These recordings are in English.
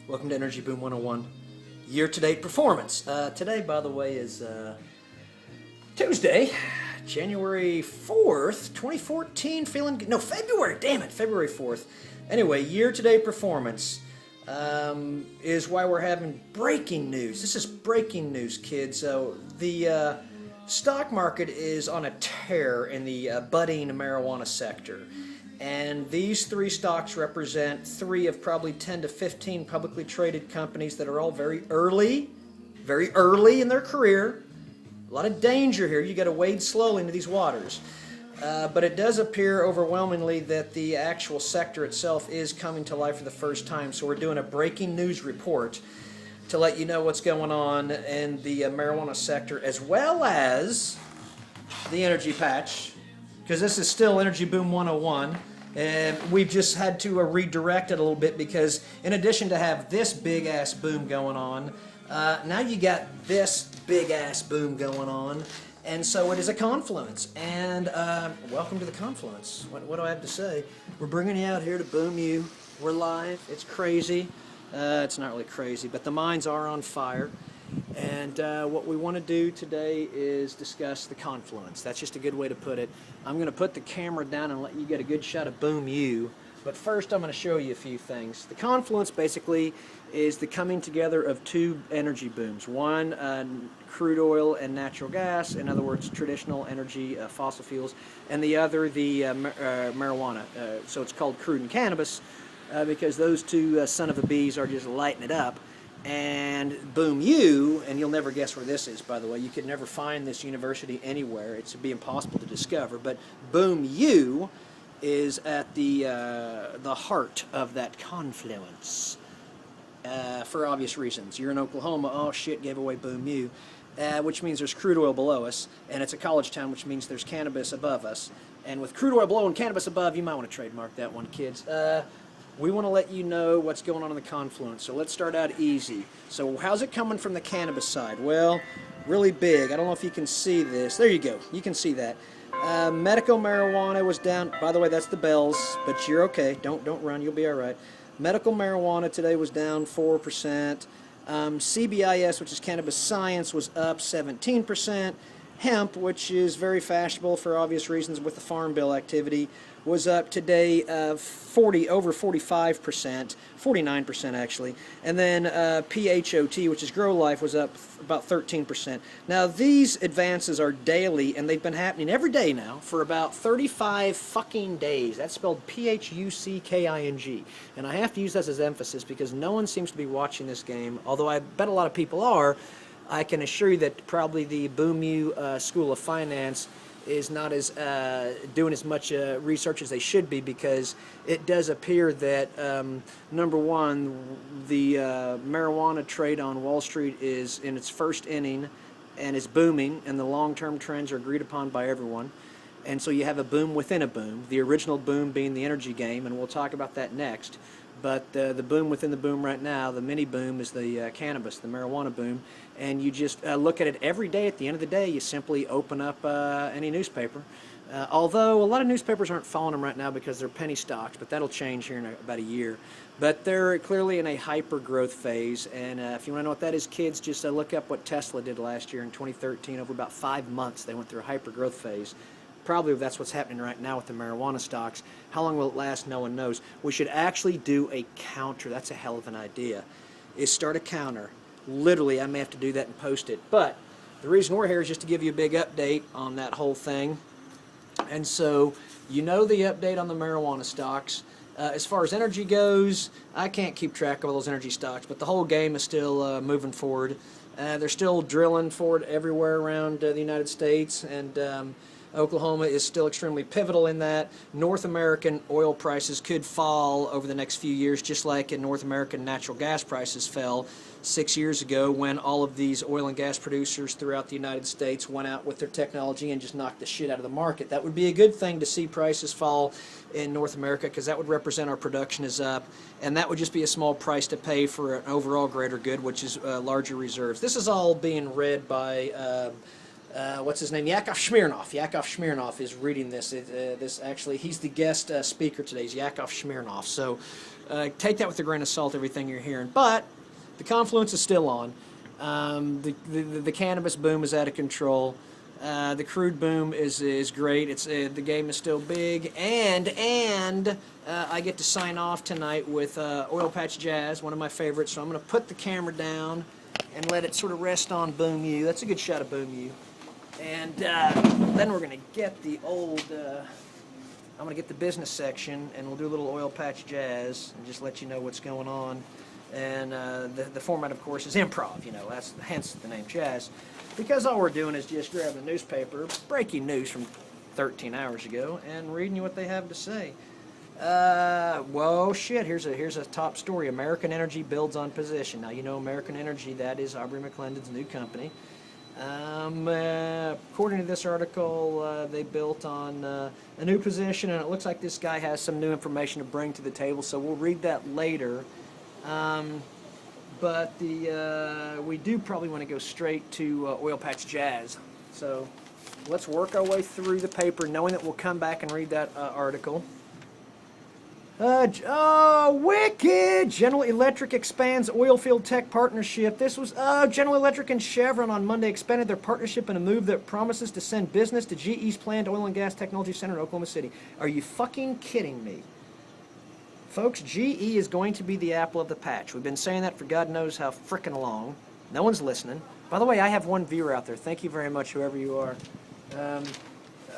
Welcome to Energy Boom 101 year-to-date performance. Today, by the way, is Tuesday, January 4th, 2014. February, damn it, February 4th. Anyway, year-to-date performance is why we're having breaking news. This is breaking news, kids. So the stock market is on a tear in the budding marijuana sector. And these three stocks represent three of probably 10 to 15 publicly traded companies that are all very early in their career. A lot of danger here. You got to wade slowly into these waters. But it does appear overwhelmingly that the actual sector itself is coming to life for the first time. So we're doing a breaking news report to let you know what's going on in the marijuana sector, as well as the energy patch, because this is still Energy Boom 101, and we've just had to redirect it a little bit, because in addition to have this big-ass boom going on, now you got this big-ass boom going on, and so it is a confluence. And welcome to the confluence. What do I have to say? We're bringing you out here to boom you. We're live. It's crazy. It's not really crazy, but the minds are on fire. And what we want to do today is discuss the confluence. That's just a good way to put it. I'm going to put the camera down and let you get a good shot of boom you. But first I'm going to show you a few things. The confluence basically is the coming together of two energy booms. One, crude oil and natural gas, in other words, traditional energy, fossil fuels, and the other, the marijuana. So it's called crude and cannabis because those two son of a bees are just lighting it up. And boom you, and you'll never guess where this is, by the way. You could never find this university anywhere. It'd be impossible to discover. But boom you is at the heart of that confluence for obvious reasons. You're in Oklahoma. Oh, shit, gave away boom you, which means there's crude oil below us. And it's a college town, which means there's cannabis above us. And with crude oil below and cannabis above, you might want to trademark that one, kids. We want to let you know what's going on in the confluence. So let's start out easy. So how's it coming from the cannabis side? Well, really big. I don't know if you can see this. There you go. You can see that. Medical marijuana was down. By the way, that's the bells, but you're okay. Don't run. You'll be all right. Medical marijuana today was down 4%. CBIS, which is cannabis science, was up 17%. Hemp, which is very fashionable for obvious reasons with the Farm Bill activity, was up today over 45%, 49% actually. And then PHOT, which is Grow Life, was up about 13%. Now these advances are daily, and they've been happening every day now for about 35 fucking days. That's spelled P-H-U-C-K-I-N-G. And I have to use that as emphasis because no one seems to be watching this game, although I bet a lot of people are. I can assure you that probably the Boom U School of Finance is not as doing as much research as they should be, because it does appear that number one, the marijuana trade on Wall Street is in its first inning and is booming, and the long-term trends are agreed upon by everyone. And so you have a boom within a boom, the original boom being the energy game, and we'll talk about that next. But the boom within the boom right now, the mini boom, is the cannabis, the marijuana boom. And you just look at it every day. At the end of the day, you simply open up any newspaper. Although a lot of newspapers aren't following them right now because they're penny stocks, but that'll change here in about a year. But they're clearly in a hyper-growth phase. And if you want to know what that is, kids, just look up what Tesla did last year in 2013. Over about 5 months, they went through a hyper-growth phase. Probably that's what's happening right now with the marijuana stocks. How long will it last? No one knows. We should actually do a counter. That's a hell of an idea. Is start a counter. Literally, I may have to do that and post it. But the reason we're here is just to give you a big update on that whole thing. And so, you know the update on the marijuana stocks. As far as energy goes, I can't keep track of all those energy stocks, but the whole game is still moving forward. They're still drilling forward everywhere around the United States, and Oklahoma is still extremely pivotal in that. North American oil prices could fall over the next few years, just like in North American natural gas prices fell 6 years ago when all of these oil and gas producers throughout the United States went out with their technology and just knocked the shit out of the market. That would be a good thing to see prices fall in North America, because that would represent our production is up, and that would just be a small price to pay for an overall greater good, which is larger reserves. This is all being read by what's his name? Yakov Smirnoff. Yakov Smirnoff is reading this. This actually, he's the guest speaker today. He's Yakov Smirnoff. So take that with a grain of salt, everything you're hearing. But the Confluence is still on. The cannabis boom is out of control. The crude boom is great. It's the game is still big, and I get to sign off tonight with Oil Patch Jazz, one of my favorites. So I'm going to put the camera down and let it sort of rest on Boom U. That's a good shot of Boom U. And then we're going to get the old. I'm going to get the business section, and we'll do a little Oil Patch Jazz and just let you know what's going on. And the format, of course, is improv. You know, that's hence the name Jazz. Because all we're doing is just grabbing a newspaper, breaking news from 13 hours ago, and reading you what they have to say. Whoa, shit, here's a top story. American Energy builds on position. Now, you know American Energy, that is Aubrey McClendon's new company. According to this article, they built on a new position, and it looks like this guy has some new information to bring to the table, so we'll read that later. But we do probably want to go straight to Oil Patch Jazz. So let's work our way through the paper, knowing that we'll come back and read that article. Wicked! General Electric expands oil field tech partnership. This was, General Electric and Chevron on Monday expanded their partnership in a move that promises to send business to GE's planned oil and gas technology center in Oklahoma City. Are you fucking kidding me? Folks, GE is going to be the apple of the patch. We've been saying that for God knows how frickin' long. No one's listening. By the way, I have one viewer out there. Thank you very much, whoever you are.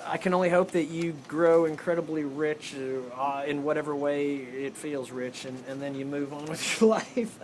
I can only hope that you grow incredibly rich in whatever way it feels rich, and then you move on with your life.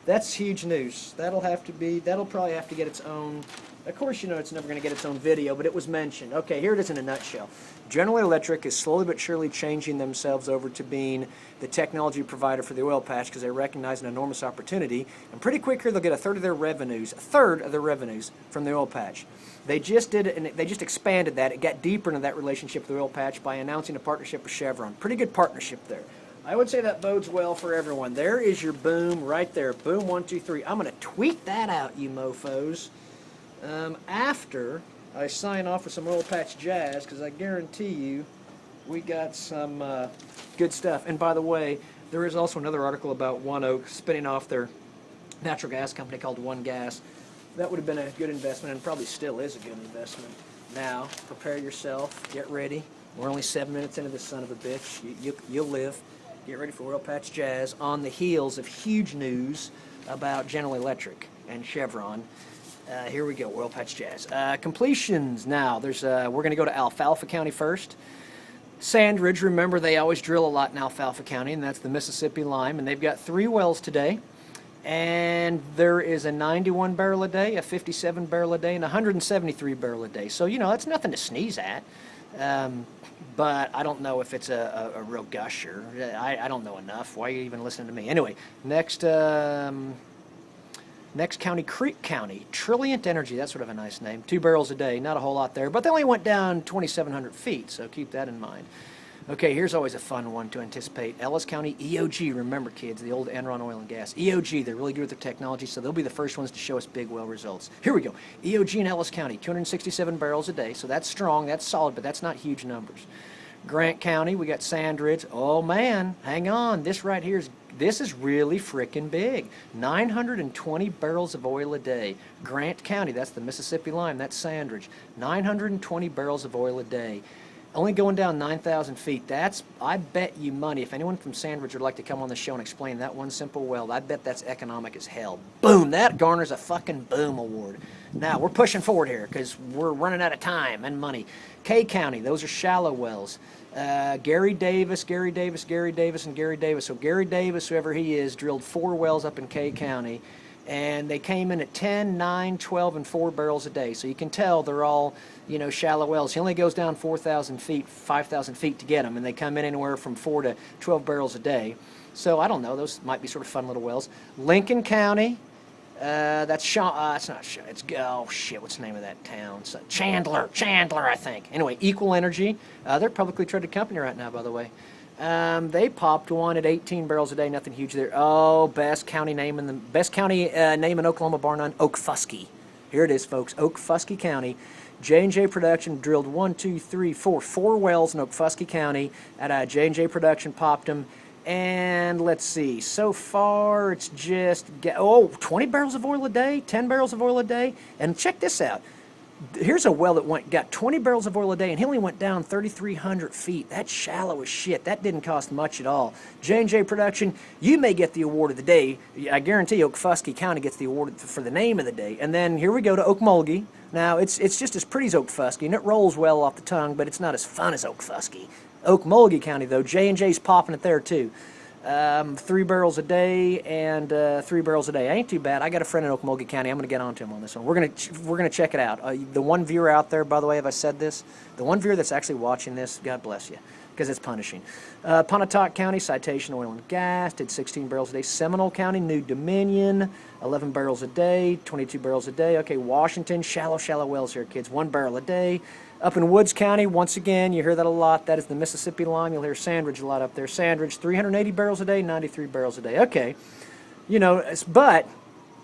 That's huge news. That'll probably have to get its own. Of course, you know it's never going to get its own video, but it was mentioned. Okay, here it is in a nutshell. General Electric is slowly but surely changing themselves over to being the technology provider for the oil patch because they recognize an enormous opportunity. And pretty quick here, they'll get a third of their revenues from the oil patch. They just did it, and they just expanded that. It got deeper into that relationship with the oil patch by announcing a partnership with Chevron. Pretty good partnership there. I would say that bodes well for everyone. There is your boom right there. Boom 1, 2, 3. I'm going to tweet that out, you mofos. After I sign off with some Oil Patch Jazz, because I guarantee you we got some good stuff. And by the way, there is also another article about One Oak spinning off their natural gas company called One Gas. That would have been a good investment, and probably still is a good investment. Now, prepare yourself. Get ready. We're only 7 minutes into this son of a bitch. You'll live. Get ready for Oil Patch Jazz on the heels of huge news about General Electric and Chevron. Here we go, Oil Patch Jazz. Completions now. We're going to go to Alfalfa County first. Sandridge, remember they always drill a lot in Alfalfa County, and that's the Mississippi Lime, and they've got 3 wells today. And there is a 91 barrel a day, a 57 barrel a day, and a 173 barrel a day. So, you know, that's nothing to sneeze at. But I don't know if it's a real gusher. I don't know enough. Why are you even listening to me? Anyway, next county, Creek County, Trilliant Energy. That's sort of a nice name. 2 barrels a day, not a whole lot there, but they only went down 2,700 feet, so keep that in mind. Okay, here's always a fun one to anticipate. Ellis County, EOG. Remember, kids, the old Enron Oil and Gas. EOG, they're really good with their technology, so they'll be the first ones to show us big well results. Here we go. EOG in Ellis County, 267 barrels a day, so that's strong, that's solid, but that's not huge numbers. Grant County, we got Sandridge. Oh, man, hang on. This right here this is really frickin' big. 920 barrels of oil a day. Grant County, that's the Mississippi Lime, that's Sandridge. 920 barrels of oil a day. Only going down 9,000 feet. That's, I bet you money, if anyone from Sandridge would like to come on the show and explain that one simple well, I bet that's economic as hell. Boom, that garners a fucking boom award. Now, we're pushing forward here because we're running out of time and money. K County, those are shallow wells. Gary Davis, and Gary Davis. So Gary Davis, whoever he is, drilled 4 wells up in K County, and they came in at 10, 9, 12, and 4 barrels a day. So you can tell they're all, you know, shallow wells. He only goes down 4,000 feet, 5,000 feet to get them, and they come in anywhere from 4 to 12 barrels a day. So I don't know, those might be sort of fun little wells. Lincoln County, that's it's not Shaw, it's, oh shit, what's the name of that town? So, Chandler, I think. Anyway, Equal Energy, they're a publicly traded company right now, by the way. They popped one at 18 barrels a day, nothing huge there. Oh, best county name in Oklahoma, bar none, Okfuskee. Here it is, folks. Okfuskee County. J&J Production drilled 4 wells in Okfuskee County. At J&J Production popped them. And let's see, so far it's just, 20 barrels of oil a day, 10 barrels of oil a day. And check this out. Here's a well that got 20 barrels of oil a day, and he only went down 3,300 feet. That's shallow as shit. That didn't cost much at all. J&J Production, you may get the award of the day. I guarantee Okfuskee County gets the award for the name of the day. And then here we go to Okmulgee. Now, it's just as pretty as Okfuskee, and it rolls well off the tongue, but it's not as fun as Okfuskee. Okmulgee County, though, J&J's popping it there, too. 3 barrels a day and 3 barrels a day. Ain't too bad. I got a friend in Okmulgee County. I'm going to get on to him on this one. We're gonna check it out. The one viewer out there, by the way, have I said this? The one viewer that's actually watching this, God bless you, because it's punishing. Pontotoc County, Citation Oil and Gas, did 16 barrels a day. Seminole County, New Dominion, 11 barrels a day, 22 barrels a day. Okay, Washington, shallow wells here, kids, 1 barrel a day. Up in Woods County, once again, you hear that a lot. That is the Mississippi line. You'll hear Sandridge a lot up there. Sandridge, 380 barrels a day, 93 barrels a day. Okay, but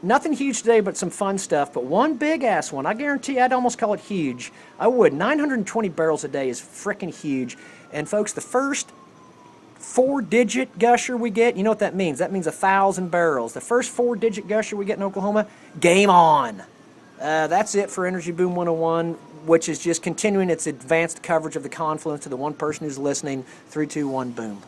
nothing huge today but some fun stuff. But one big-ass one, I guarantee I'd almost call it huge. I would. 920 barrels a day is frickin' huge. And, folks, the first 4-digit gusher we get, you know what that means? That means 1,000 barrels. The first 4-digit gusher we get in Oklahoma, game on. That's it for Energy Boom 101, which is just continuing its advanced coverage of the Confluence to the one person who's listening. 3, 2, 1, boom.